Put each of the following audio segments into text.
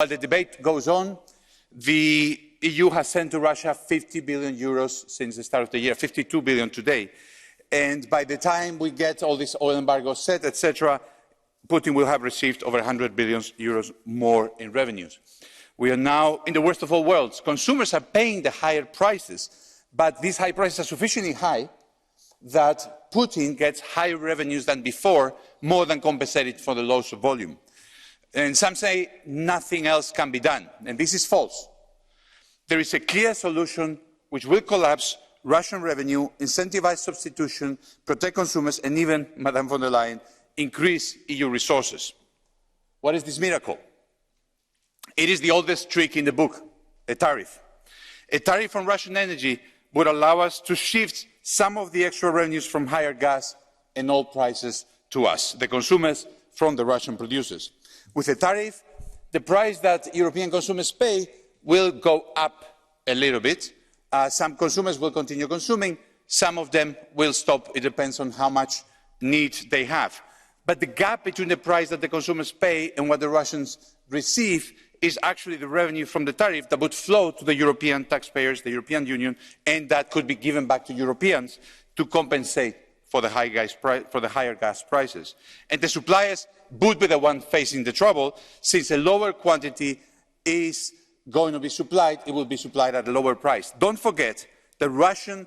While the debate goes on, the EU has sent to Russia 50 billion euros since the start of the year, 52 billion today. And by the time we get all this oil embargo set, etc., Putin will have received over 100 billion euros more in revenues. We are now in the worst of all worlds. Consumers are paying the higher prices, but these high prices are sufficiently high that Putin gets higher revenues than before, more than compensated for the loss of volume. And some say nothing else can be done, and this is false. There is a clear solution which will collapse Russian revenue, incentivize substitution, protect consumers, and even, Madame von der Leyen, increase EU resources. What is this miracle? It is the oldest trick in the book, a tariff. A tariff on Russian energy would allow us to shift some of the extra revenues from higher gas and oil prices to us, the consumers, from the Russian producers. With a tariff, the price that European consumers pay will go up a little bit. Some consumers will continue consuming, some of them will stop. It depends on how much need they have. But the gap between the price that the consumers pay and what the Russians receive is actually the revenue from the tariff that would flow to the European taxpayers, the European Union, and that could be given back to Europeans to compensate for the higher gas prices. And the suppliers would be the one facing the trouble, since a lower quantity is going to be supplied, it will be supplied at a lower price. Don't forget that Russian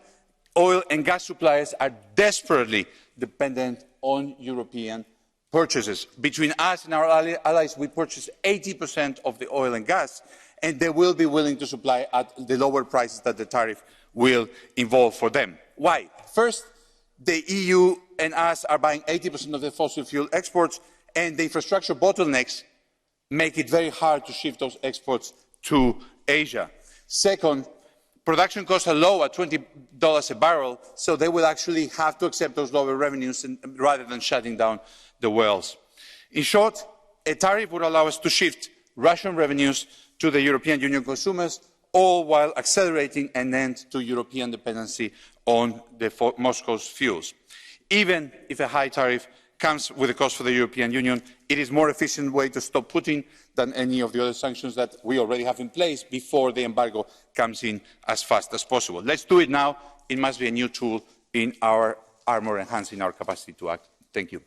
oil and gas suppliers are desperately dependent on European purchases. Between us and our allies, we purchase 80% of the oil and gas, and they will be willing to supply at the lower prices that the tariff will involve for them. Why? First, the EU and us are buying 80% of the fossil fuel exports, and the infrastructure bottlenecks make it very hard to shift those exports to Asia. Second, production costs are low at $20 a barrel, so they will actually have to accept those lower revenues rather than shutting down the wells. In short, a tariff would allow us to shift Russian revenues to the European Union consumers, all while accelerating an end to European dependency on Moscow's fuels. Even if a high tariff comes with a cost for the European Union, it is a more efficient way to stop Putin than any of the other sanctions that we already have in place before the embargo comes in as fast as possible. Let's do it now. It must be a new tool in our armour, enhancing our capacity to act. Thank you.